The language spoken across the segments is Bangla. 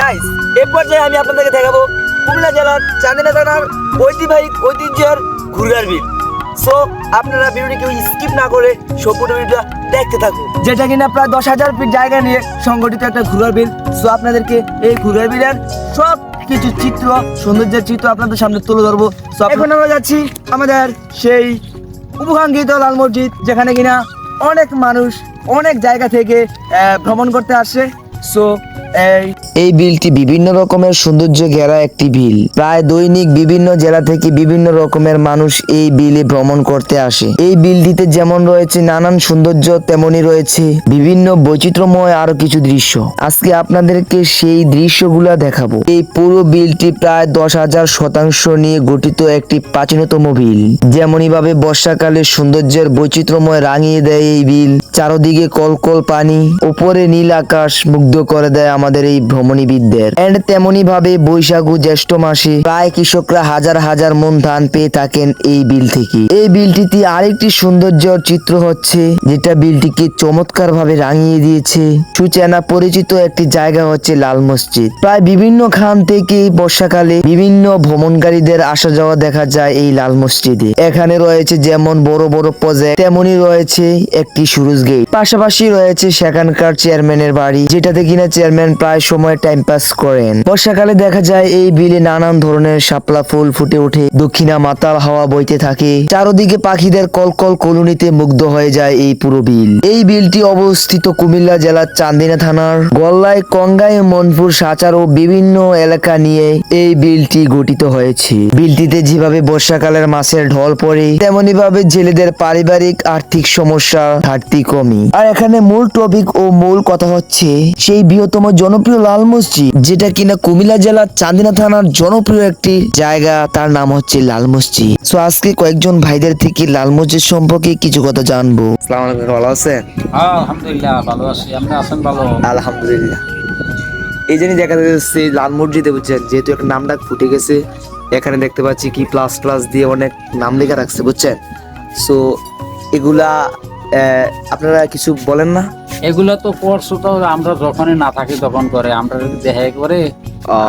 গাইস এই পর্যায়ে আমি আপনাদেরকে দেখাবো কুমিল্লা জেলার চান্দিনা থানার ঐতিহ্যের ঘুরঘার বিল। সো আপনারা ভিডিওটি কেউ স্কিপ না করে সম্পূর্ণ ভিডিওটা দেখতে থাকুন, যেটা কিনা প্রায় 10,000 ফিট জায়গা নিয়ে সংগঠিত একটা ঘুরঘার বিল। সো আপনাদেরকে এই ঘুরঘার বিলের সব কিছু চিত্র, সৌন্দর্যের চিত্র আপনাদের সামনে তুলে ধরবো। সো এখন আমরা যাচ্ছি আমাদের সেই উপকাঙ্ক্ষিত লাল মসজিদ, যেখানে কিনা অনেক মানুষ অনেক জায়গা থেকে ভ্রমণ করতে আসে। সো এই বিলটি বিভিন্ন রকমের সৌন্দর্য ঘেরা একটি বিল। প্রায় দৈনিক বিভিন্ন জেলা থেকে বিভিন্ন রকমের মানুষ এই বিলে ভ্রমণ করতে আসে। এই বিলটিতে যেমন রয়েছে নানান সৌন্দর্য, তেমনি রয়েছে বিভিন্ন বৈচিত্র্যময় আরো কিছু দৃশ্য। আজকে আপনাদেরকে সেই দৃশ্যগুলা দেখাবো। এই পুরো বিলটি প্রায় 10,000 শতাংশ নিয়ে গঠিত একটি প্রাচীনতম বিল। যেমনই ভাবে বর্ষাকালে সৌন্দর্যের বৈচিত্র্যময় রাঙিয়ে দেয় এই বিল, চারদিকে কলকল পানি, উপরে নীল আকাশ মুগ্ধ করে দেয় আমাদের এই ভ্রমণীবিদদের। এন্ড তেমনি ভাবে বৈশাখ ও জ্যৈষ্ঠ মাসে প্রায় কৃষকরা হাজার হাজার মন ধান পেয়ে থাকেন এই বিল থেকে। এই বিলটিতে আরেকটি সৌন্দর্যের চিত্র হচ্ছে, যেটা বিলটিকে চমৎকার ভাবে রাঙিয়ে দিয়েছে। সুচেনা পরিচিত একটি জায়গা হচ্ছে লাল মসজিদ। প্রায় বিভিন্ন খান থেকে বর্ষাকালে বিভিন্ন ভ্রমণকারীদের আসা যাওয়া দেখা যায় এই লাল মসজিদে। এখানে রয়েছে যেমন বড় বড় প্রজেক্ট, তেমনি রয়েছে একটি সুরুজ গেট, পাশাপাশি রয়েছে সেখানকার চেয়ারম্যানের বাড়ি, যেটাতে কিনা চেয়ারম্যান প্রায় সময় টাইম পাস করেন। বর্ষাকালে দেখা যায় এই বিলে নানান ধরনের শাপলা ফুল ফুটে ওঠে, দক্ষিণা মাতাল হাওয়া বইতে থাকে, চারদিকে পাখিদের কলকল কলোনিতে মুগ্ধ হয়ে যায় এই পুরো বিল। এই বিলটি অবস্থিত কুমিল্লা জেলার চান্দিনা থানার গল্লায়, কঙ্গাই, মনপুর, সাচার ও বিভিন্ন এলাকা নিয়ে এই বিলটি গঠিত হয়েছে। বিলটিতে যেভাবে বর্ষাকালের মাছের ঢল পড়ে, তেমনি ভাবে জেলেদের পারিবারিক আর্থিক সমস্যা ঘাটতি কমে। আর এখানে মূল টপিক ও মূল কথা হচ্ছে সেই বৃহত্তম জনপ্রিয় লাল মসজিদ, যেটা কিনা কুমিল্লা জেলার চান্দিনা থানার জনপ্রিয় একটি জায়গা, তার নাম হচ্ছে লাল মসজিদ। সো আজকে কয়েকজন ভাইদের থেকে লাল মসজিদ সম্পর্কে কিছু কথা জানবো। আসসালামু আলাইকুম, ভালো আছেন? আলহামদুলিল্লাহ ভালো আছি। আপনি আছেন ভালো? আলহামদুলিল্লাহ। এই জন্যই দেখা যাচ্ছে লাল মসজিদে, বুঝছেন, যেহেতু একটা নাম ডাক ফুটে গেছে, এখানে দেখতে পাচ্ছি কি প্লাস প্লাস দিয়ে অনেক নাম লেখা রাখছে, বুঝছেন। সো এগুলা আপনারা কিছু বলেন না? এগুলা তো করছো, তো আমরা যখনই না থাকি তখন করে, আমরা দেখাই করে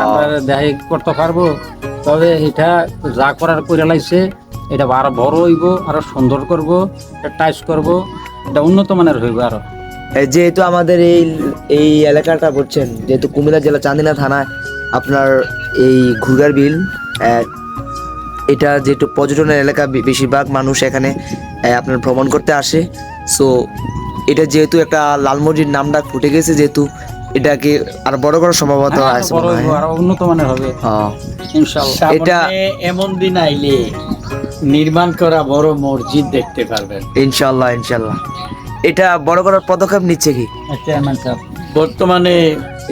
আমরা দেখাই করতে পারবো। তবে এটা যা করার করে লাইছে, এটা আরো বড় হইব, আরো সুন্দর করব, টাইস করব, এটা উন্নত মানের হইব আরো। যেহেতু আমাদের এই এলাকাটা, বুঝছেন, যেহেতু কুমিল্লা জেলা চান্দিনা থানায় আপনার এই ঘুরঘার বিল, এটা যেহেতু পর্যটনের এলাকা, বেশিরভাগ মানুষ এখানে আপনার ভ্রমণ করতে আসে। সো এটা যেহেতু একটা লাল মসজিদ নাম ডাক ফুটে গেছে, যেহেতু এটাকে আর বড় করার সম্ভবত আছে, আরো উন্নত মানের হবে ইনশাআল্লাহ। এটা এমন দিন আইলে নির্মাণ করা বড় মসজিদ দেখতে পারবেন ইনশাআল্লাহ। ইনশাআল্লাহ এটা বড় করার পদক্ষেপ নিচ্ছে কি চেয়ারম্যান সাহেব? বর্তমানে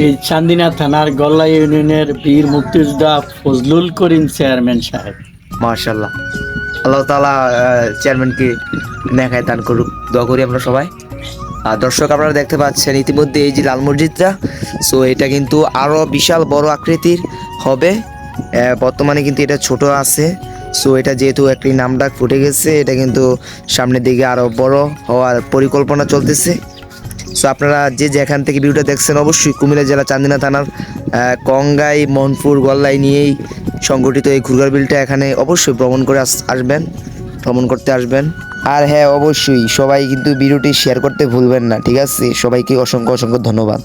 এই চান্দিনা থানার গল্লা ইউনিয়নের বীর মুক্তিযোদ্ধা ফজলুল করিম চেয়ারম্যান সাহেব। মাশাআল্লাহ, আল্লাহ তাআলা চেয়ারম্যানকে নেখায় দান করুক, দোয়া করি আমরা সবাই। আর দর্শক, আপনারা দেখতে পাচ্ছেন ইতিমধ্যে এই যে লাল মসজিদটা, সো এটা কিন্তু আরো বিশাল বড় আকৃতির হবে। বর্তমানে কিন্তু এটা ছোট আছে। সো এটা যেহেতু একটি নামডাক ফুটে গেছে, এটা কিন্তু সামনের দিকে আরো বড় হওয়ার পরিকল্পনা চলতেছে। সো আপনারা যে যেখান থেকে ভিডিওটা দেখছেন, অবশ্যই কুমিল্লা জেলা চান্দিনা থানার কঙ্গাই, মনপুর, গল্লাই নিয়েই সংগঠিত এই ঘুরঘার বিলটা, এখানে অবশ্যই ভ্রমণ করতে আসবেন। আর হ্যাঁ, অবশ্যই সবাই কিন্তু ভিডিওটি শেয়ার করতে ভুলবেন না, ঠিক আছে? সবাইকে অসংখ্য অসংখ্য ধন্যবাদ।